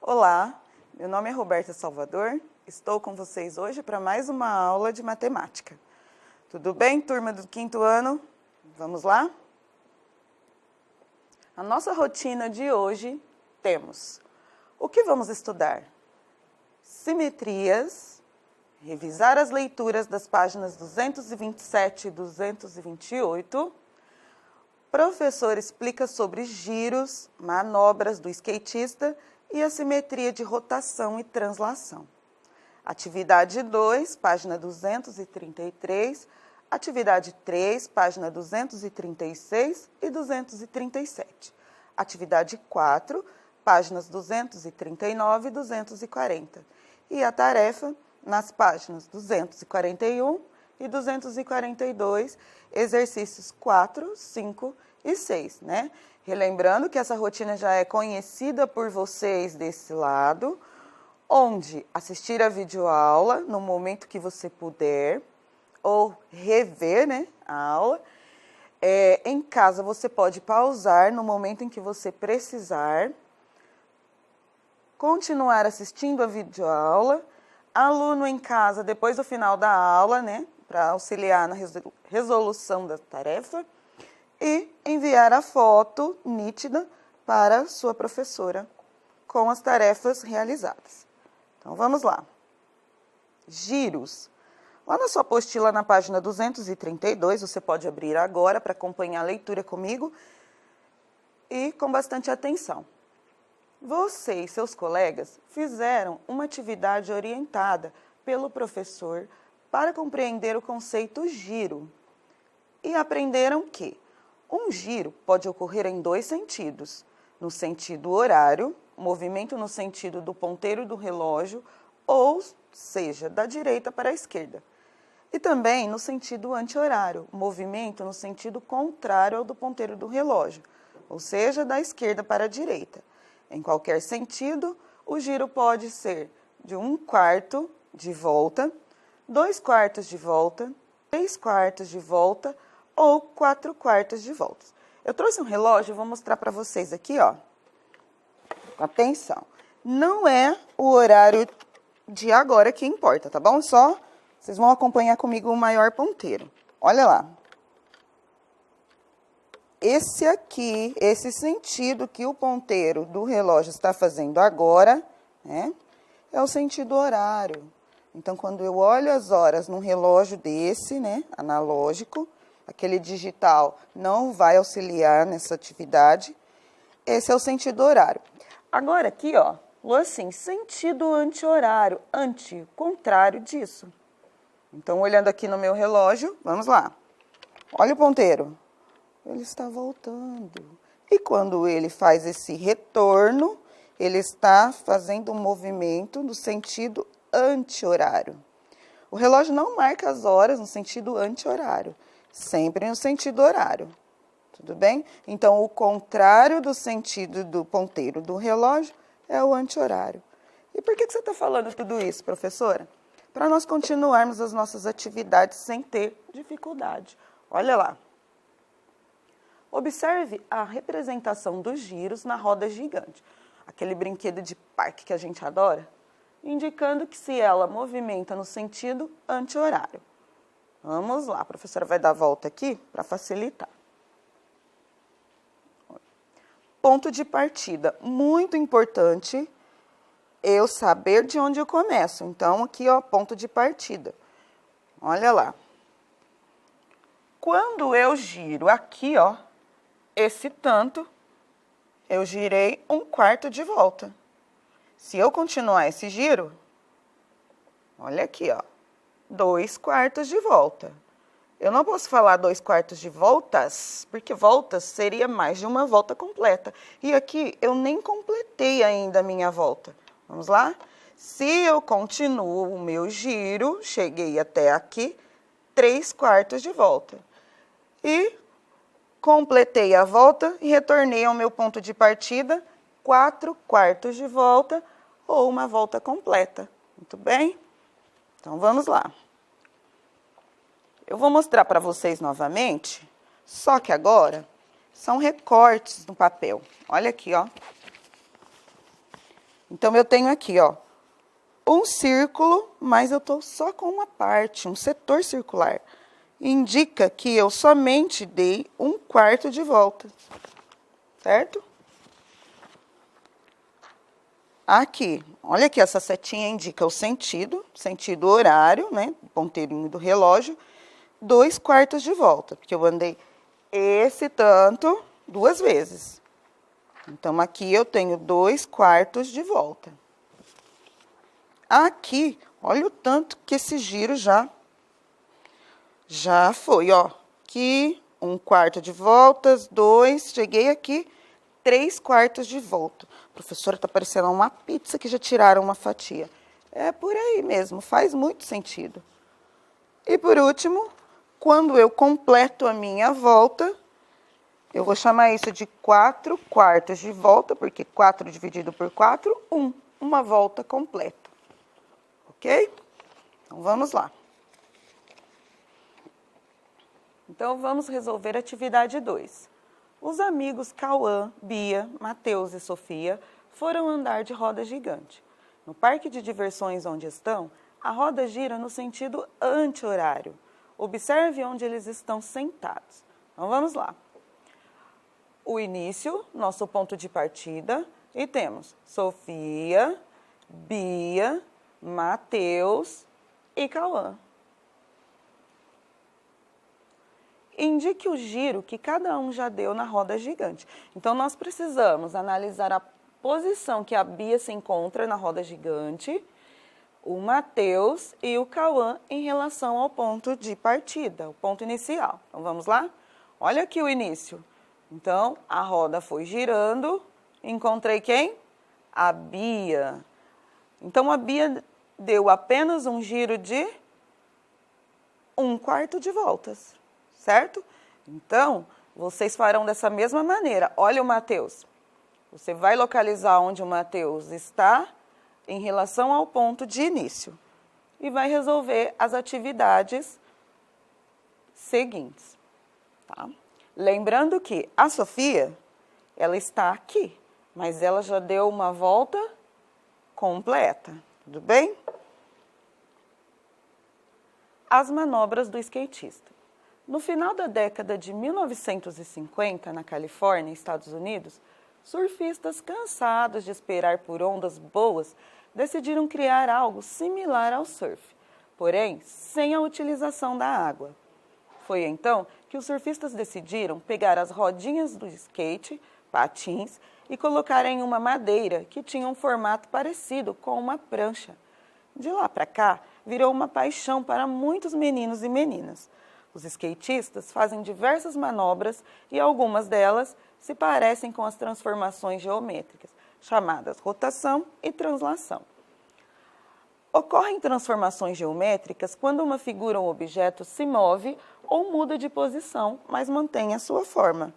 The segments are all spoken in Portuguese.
Olá, meu nome é Roberta Salvador, estou com vocês hoje para mais uma aula de matemática. Tudo bem, turma do 5º ano? Vamos lá? A nossa rotina de hoje temos o que vamos estudar? Simetrias, revisar as leituras das páginas 227 e 228. Professor explica sobre giros, manobras do skatista e a simetria de rotação e translação. Atividade 2, página 233. Atividade 3, página 236 e 237. Atividade 4, páginas 239 e 240. E a tarefa nas páginas 241 e 242, exercícios 4, 5 e 6, né? Relembrando que essa rotina já é conhecida por vocês desse lado, onde assistir a videoaula no momento que você puder, ou rever, né, a aula. Em casa você pode pausar no momento em que você precisar, continuar assistindo a videoaula, aluno em casa depois do final da aula, né, para auxiliar na resolução da tarefa, e enviar a foto nítida para sua professora com as tarefas realizadas. Então, vamos lá. Giros. Lá na sua apostila, na página 232, você pode abrir agora para acompanhar a leitura comigo e com bastante atenção. Você e seus colegas fizeram uma atividade orientada pelo professor para compreender o conceito giro e aprenderam que um giro pode ocorrer em dois sentidos, no sentido horário, movimento no sentido do ponteiro do relógio, ou seja, da direita para a esquerda, e também no sentido anti-horário, movimento no sentido contrário ao do ponteiro do relógio, ou seja, da esquerda para a direita. Em qualquer sentido, o giro pode ser de 1/4 de volta, 2/4 de volta, 3/4 de volta ou 4/4 de volta. Eu trouxe um relógio e vou mostrar para vocês aqui, ó. Atenção. Não é o horário de agora que importa, tá bom? Só vocês vão acompanhar comigo o maior ponteiro. Olha lá. Esse aqui, esse sentido que o ponteiro do relógio está fazendo agora, né, é o sentido horário. Então, quando eu olho as horas num relógio desse, né, analógico, aquele digital não vai auxiliar nessa atividade, esse é o sentido horário. Agora aqui, ó, falou assim, sentido anti-horário, contrário disso. Então, olhando aqui no meu relógio, vamos lá. Olha o ponteiro. Ele está voltando. E quando ele faz esse retorno, ele está fazendo um movimento no sentido anti-horário. O relógio não marca as horas no sentido anti-horário, sempre no sentido horário. Tudo bem? Então, o contrário do sentido do ponteiro do relógio é o anti-horário. E por que você está falando tudo isso, professora? Para nós continuarmos as nossas atividades sem ter dificuldade. Olha lá. Observe a representação dos giros na roda gigante, aquele brinquedo de parque que a gente adora, indicando que se ela movimenta no sentido anti-horário. Vamos lá, a professora vai dar a volta aqui para facilitar. Ponto de partida, muito importante eu saber de onde eu começo. Então, aqui, ó, ponto de partida. Olha lá. Quando eu giro aqui, ó, esse tanto, eu girei 1/4 de volta. Se eu continuar esse giro, olha aqui, ó, 2/4 de volta. Eu não posso falar 2/4 de voltas, porque voltas seria mais de uma volta completa. E aqui eu nem completei ainda a minha volta. Vamos lá? Se eu continuo o meu giro, cheguei até aqui, 3/4 de volta. E completei a volta e retornei ao meu ponto de partida, 4/4 de volta ou uma volta completa. Muito bem? Então, vamos lá. Eu vou mostrar para vocês novamente, só que agora são recortes no papel. Olha aqui, ó. Então, eu tenho aqui, ó, um círculo, mas eu estou só com uma parte, um setor circular. Indica que eu somente dei 1/4 de volta, certo? Aqui, olha aqui, essa setinha indica o sentido horário, né, ponteirinho do relógio, 2/4 de volta, porque eu andei esse tanto 2 vezes. Então, aqui eu tenho 2/4 de volta. Aqui, olha o tanto que esse giro já foi, ó. Aqui, 1/4 de voltas, 2, cheguei aqui, 3/4 de volta. Professora, tá parecendo uma pizza que já tiraram uma fatia. É por aí mesmo, faz muito sentido. E por último, quando eu completo a minha volta, eu vou chamar isso de 4/4 de volta, porque 4 dividido por 4, 1. Uma volta completa. Ok? Então, vamos lá. Então, vamos resolver a atividade 2. Os amigos Cauã, Bia, Matheus e Sofia foram andar de roda gigante. No parque de diversões onde estão, a roda gira no sentido anti-horário. Observe onde eles estão sentados. Então, vamos lá. O início, nosso ponto de partida, e temos Sofia, Bia, Matheus e Cauã. Indique o giro que cada um já deu na roda gigante. Então, nós precisamos analisar a posição que a Bia se encontra na roda gigante, o Matheus e o Cauã em relação ao ponto de partida, o ponto inicial. Então, vamos lá? Olha aqui o início. Então, a roda foi girando, encontrei quem? A Bia. Então, a Bia deu apenas um giro de 1/4 de voltas, certo? Então, vocês farão dessa mesma maneira. Olha o Matheus. Você vai localizar onde o Matheus está em relação ao ponto de início e vai resolver as atividades seguintes, tá? Lembrando que a Sofia, ela está aqui, mas ela já deu uma volta completa, tudo bem? As manobras do skatista. No final da década de 1950, na Califórnia, Estados Unidos, surfistas cansados de esperar por ondas boas decidiram criar algo similar ao surf, porém sem a utilização da água. Foi então que os surfistas decidiram pegar as rodinhas do skate, patins, e colocar em uma madeira que tinha um formato parecido com uma prancha. De lá para cá, virou uma paixão para muitos meninos e meninas. Os skatistas fazem diversas manobras e algumas delas se parecem com as transformações geométricas, chamadas rotação e translação. Ocorrem transformações geométricas quando uma figura ou objeto se move ou muda de posição, mas mantém a sua forma.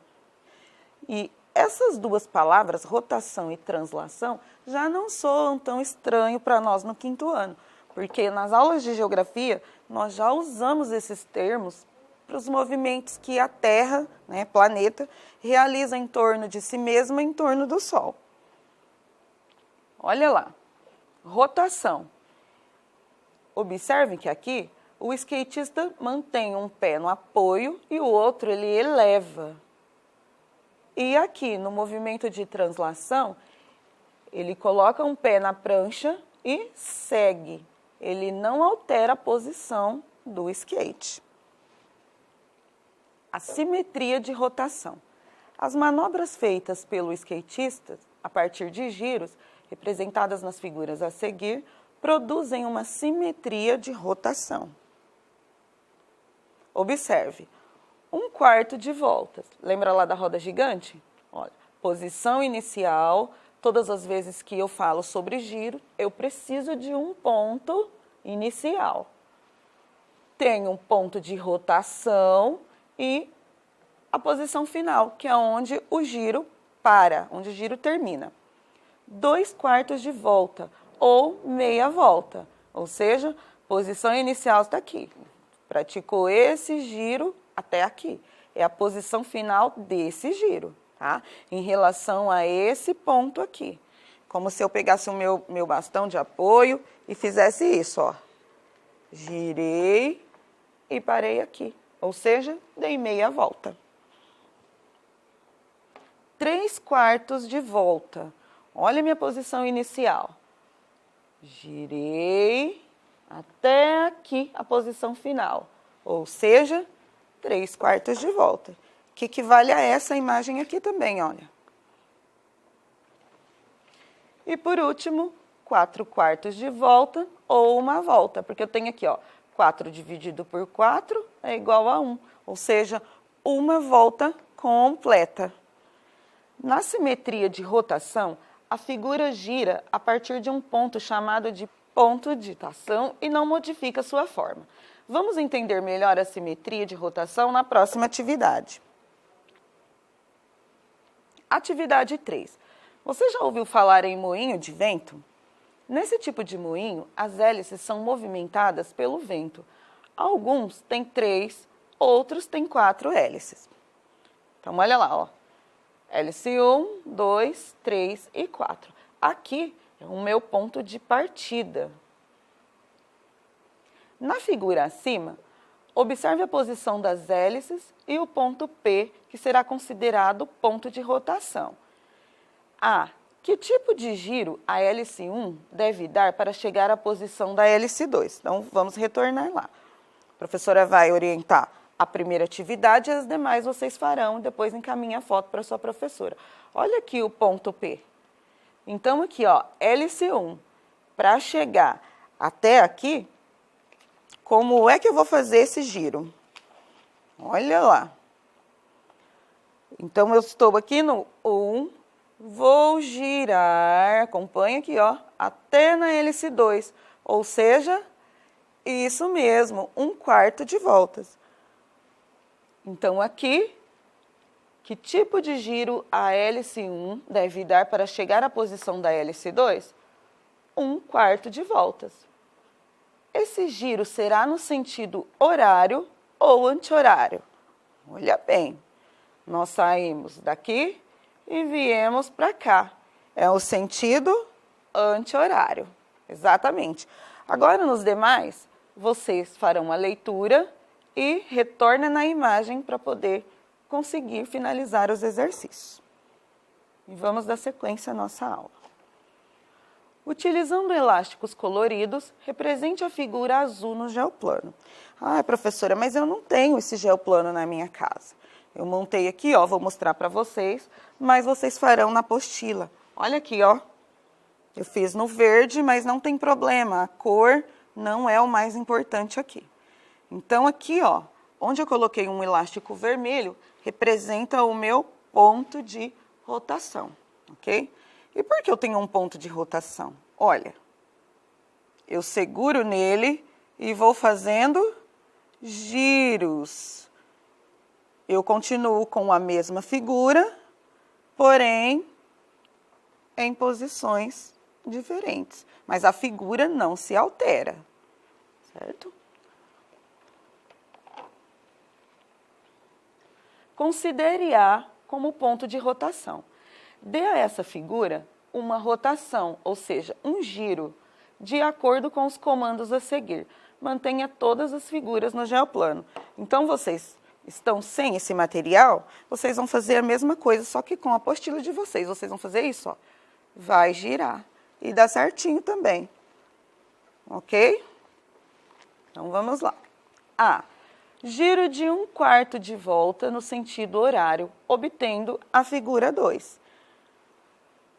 E essas duas palavras, rotação e translação, já não soam tão estranho para nós no 5º ano, porque nas aulas de geografia nós já usamos esses termos para os movimentos que a Terra, né, planeta, realiza em torno de si mesma em torno do Sol. Olha lá, rotação. Observe que aqui o skatista mantém um pé no apoio e o outro ele eleva. E aqui no movimento de translação, ele coloca um pé na prancha e segue. Ele não altera a posição do skate. A simetria de rotação. As manobras feitas pelo skatista, a partir de giros, representadas nas figuras a seguir, produzem uma simetria de rotação. Observe, 1/4 de voltas. Lembra lá da roda gigante? Olha, posição inicial, todas as vezes que eu falo sobre giro, eu preciso de um ponto inicial. Tenho um ponto de rotação e a posição final, que é onde o giro para, onde o giro termina. 2/4 de volta ou meia volta, ou seja, posição inicial está aqui. Praticou esse giro até aqui. É a posição final desse giro, tá? Em relação a esse ponto aqui. Como se eu pegasse o meu bastão de apoio e fizesse isso, ó. Girei e parei aqui. Ou seja, dei meia volta. 3/4 de volta. Olha a minha posição inicial. Girei até aqui a posição final. Ou seja, 3/4 de volta. Que equivale a essa imagem aqui também, olha. E por último, 4/4 de volta ou uma volta. Porque eu tenho aqui, ó, 4 dividido por 4 é igual a 1. Ou seja, uma volta completa. Na simetria de rotação, a figura gira a partir de um ponto chamado de ponto de rotação e não modifica sua forma. Vamos entender melhor a simetria de rotação na próxima atividade. Atividade 3. Você já ouviu falar em moinho de vento? Nesse tipo de moinho, as hélices são movimentadas pelo vento. Alguns têm 3, outros têm 4 hélices. Então, olha lá, ó. Hélice 1, 2, 3 e 4. Aqui é o meu ponto de partida. Na figura acima, observe a posição das hélices e o ponto P, que será considerado ponto de rotação. A. Que tipo de giro a hélice 1 deve dar para chegar à posição da hélice 2? Então, vamos retornar lá. A professora vai orientar a primeira atividade e as demais vocês farão, depois encaminha a foto para a sua professora. Olha aqui o ponto P. Então, aqui, ó, hélice 1, para chegar até aqui, como é que eu vou fazer esse giro? Olha lá. Então, eu estou aqui no 1, vou girar, acompanha aqui, ó, até na hélice 2, ou seja, isso mesmo, 1/4 de voltas. Então, aqui, que tipo de giro a hélice 1 deve dar para chegar à posição da hélice 2? 1/4 de voltas. Esse giro será no sentido horário ou anti-horário? Olha bem, nós saímos daqui e viemos para cá. É o sentido anti-horário, exatamente. Agora, nos demais, vocês farão a leitura e retornem na imagem para poder conseguir finalizar os exercícios. E vamos dar sequência à nossa aula. Utilizando elásticos coloridos, represente a figura azul no geoplano. Ah, professora, mas eu não tenho esse geoplano na minha casa. Eu montei aqui, ó, vou mostrar para vocês, mas vocês farão na apostila. Olha aqui, ó. Eu fiz no verde, mas não tem problema, a cor não é o mais importante aqui. Então, aqui, ó, onde eu coloquei um elástico vermelho, representa o meu ponto de rotação, ok? E por que eu tenho um ponto de rotação? Olha, eu seguro nele e vou fazendo giros. Eu continuo com a mesma figura, porém em posições diferentes. Mas a figura não se altera, certo? Considere A como ponto de rotação. Dê a essa figura uma rotação, ou seja, um giro, de acordo com os comandos a seguir. Mantenha todas as figuras no geoplano. Então, vocês estão sem esse material, vocês vão fazer a mesma coisa, só que com a apostila de vocês. Vocês vão fazer isso, ó. Vai girar. E dá certinho também. Ok? Então, vamos lá. A. Giro de 1/4 de volta no sentido horário, obtendo a figura 2.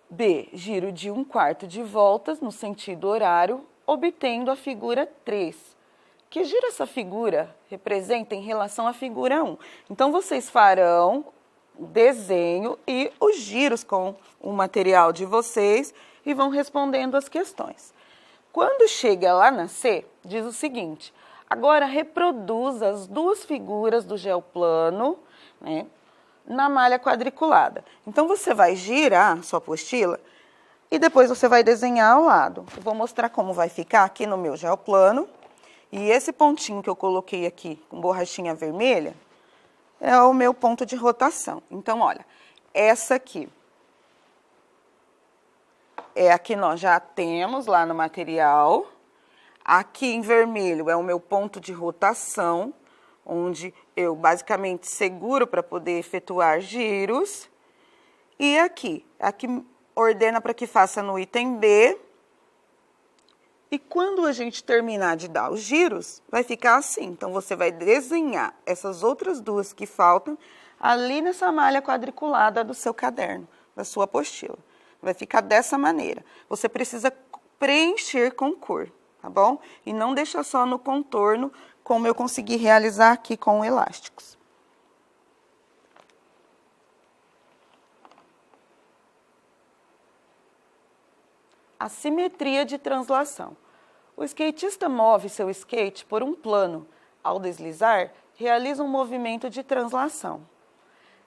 B. Giro de 1/4 de voltas no sentido horário, obtendo a figura 3. Que giro essa figura representa em relação à figura 1? Então, vocês farão o desenho e os giros com o material de vocês e vão respondendo as questões. Quando chega lá na C, diz o seguinte: agora reproduza as duas figuras do geoplano, né, na malha quadriculada. Então, você vai girar a sua apostila e depois você vai desenhar ao lado. Eu vou mostrar como vai ficar aqui no meu geoplano. E esse pontinho que eu coloquei aqui com borrachinha vermelha é o meu ponto de rotação. Então, olha, essa aqui é a que nós já temos lá no material. Aqui em vermelho é o meu ponto de rotação, onde eu basicamente seguro para poder efetuar giros. E aqui ordena para que faça no item B. E quando a gente terminar de dar os giros, vai ficar assim. Então, você vai desenhar essas outras duas que faltam ali nessa malha quadriculada do seu caderno, da sua apostila. Vai ficar dessa maneira. Você precisa preencher com cor, tá bom? E não deixar só no contorno, como eu consegui realizar aqui com elásticos. A simetria de translação. O skatista move seu skate por um plano. Ao deslizar, realiza um movimento de translação.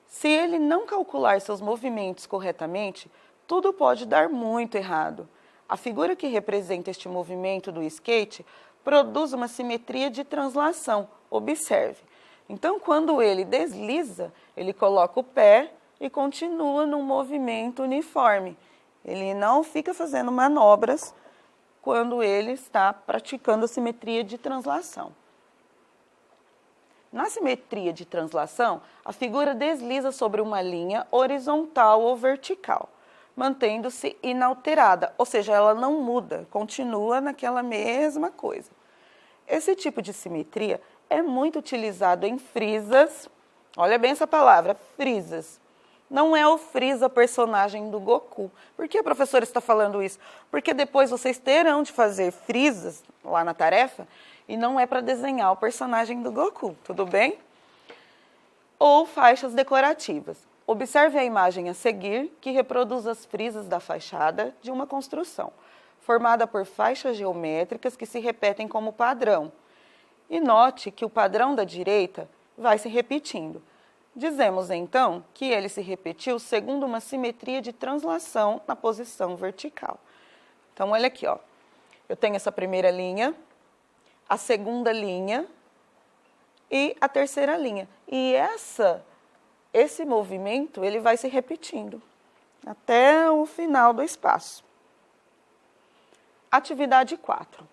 Se ele não calcular seus movimentos corretamente, tudo pode dar muito errado. A figura que representa este movimento do skate produz uma simetria de translação. Observe. Então, quando ele desliza, ele coloca o pé e continua num movimento uniforme. Ele não fica fazendo manobras quando ele está praticando a simetria de translação. Na simetria de translação, a figura desliza sobre uma linha horizontal ou vertical, mantendo-se inalterada, ou seja, ela não muda, continua naquela mesma coisa. Esse tipo de simetria é muito utilizado em frisas, olha bem essa palavra, frisas. Não é o Freeza personagem do Goku. Por que a professora está falando isso? Porque depois vocês terão de fazer frisas lá na tarefa e não é para desenhar o personagem do Goku, tudo bem? Ou faixas decorativas. Observe a imagem a seguir, que reproduz as frisas da fachada de uma construção, formada por faixas geométricas que se repetem como padrão. E note que o padrão da direita vai se repetindo. Dizemos, então, que ele se repetiu segundo uma simetria de translação na posição vertical. Então, olha aqui, ó. Eu tenho essa primeira linha, a segunda linha e a terceira linha. E esse movimento, ele vai se repetindo até o final do espaço. Atividade 4.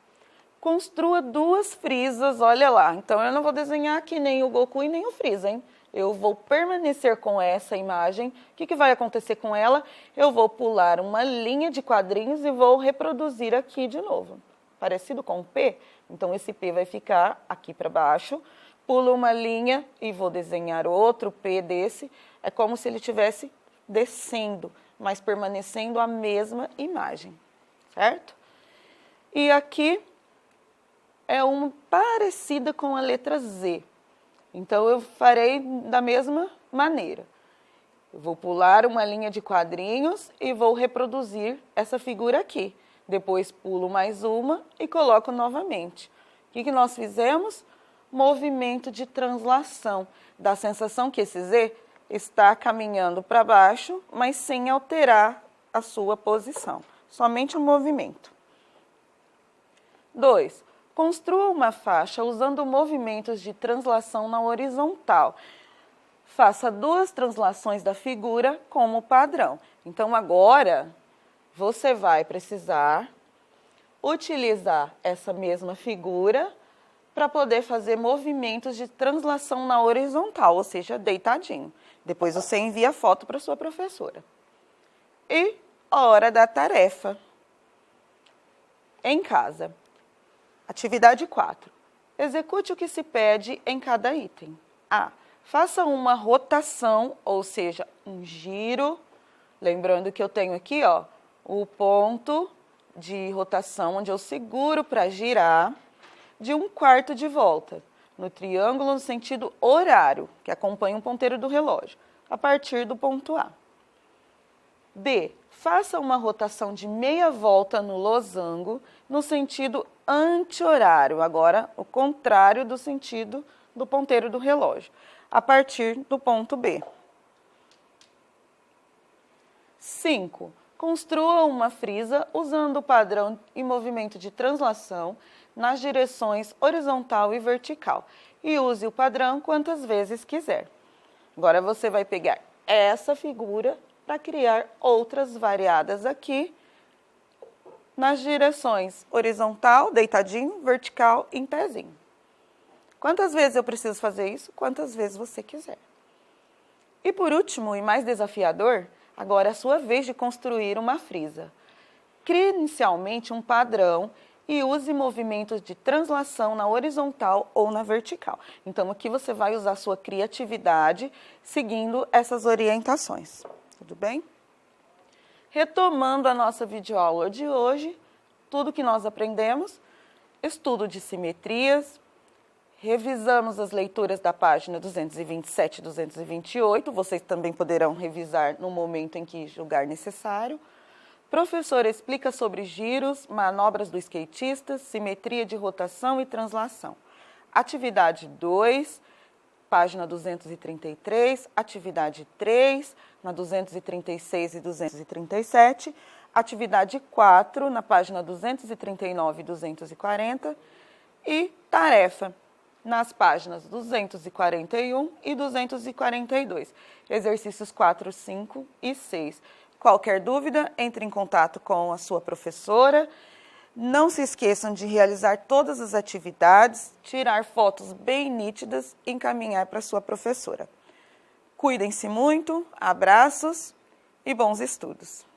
Construa duas frisas, olha lá. Então, eu não vou desenhar aqui nem o Goku e nem o Freeza, hein? Eu vou permanecer com essa imagem. O que vai acontecer com ela? Eu vou pular uma linha de quadrinhos e vou reproduzir aqui de novo. Parecido com o P? Então, esse P vai ficar aqui para baixo. Pulo uma linha e vou desenhar outro P desse. É como se ele estivesse descendo, mas permanecendo a mesma imagem, certo? E aqui é uma parecida com a letra Z. Então, eu farei da mesma maneira. Eu vou pular uma linha de quadrinhos e vou reproduzir essa figura aqui. Depois, pulo mais uma e coloco novamente. O que nós fizemos? Movimento de translação. Dá a sensação que esse Z está caminhando para baixo, mas sem alterar a sua posição. Somente o movimento. 2. Construa uma faixa usando movimentos de translação na horizontal. Faça duas translações da figura como padrão. Então, agora, você vai precisar utilizar essa mesma figura para poder fazer movimentos de translação na horizontal, ou seja, deitadinho. Depois você envia a foto para sua professora. E a hora da tarefa. Em casa. Atividade 4. Execute o que se pede em cada item. A. Faça uma rotação, ou seja, um giro. Lembrando que eu tenho aqui, ó, o ponto de rotação, onde eu seguro para girar, de 1/4 de volta, no triângulo no sentido horário, que acompanha o ponteiro do relógio, a partir do ponto A. B. Faça uma rotação de meia volta no losango, no sentido anti-horário, agora o contrário do sentido do ponteiro do relógio, a partir do ponto B. 5. Construa uma frisa usando o padrão e movimento de translação nas direções horizontal e vertical e use o padrão quantas vezes quiser. Agora você vai pegar essa figura para criar outras variadas aqui nas direções horizontal, deitadinho, vertical, em pezinho. Quantas vezes eu preciso fazer isso? Quantas vezes você quiser. E por último, e mais desafiador, agora é a sua vez de construir uma frisa. Crie inicialmente um padrão e use movimentos de translação na horizontal ou na vertical. Então, aqui você vai usar sua criatividade seguindo essas orientações. Tudo bem? Retomando a nossa videoaula de hoje, tudo que nós aprendemos, estudo de simetrias, revisamos as leituras da página 227 e 228, vocês também poderão revisar no momento em que julgar necessário. Professor explica sobre giros, manobras do skatista, simetria de rotação e translação. Atividade 2, página 233, atividade 3, na 236 e 237, atividade 4, na página 239 e 240, e tarefa, nas páginas 241 e 242, exercícios 4, 5 e 6. Qualquer dúvida, entre em contato com a sua professora. Não se esqueçam de realizar todas as atividades, tirar fotos bem nítidas e encaminhar para a sua professora. Cuidem-se muito, abraços e bons estudos.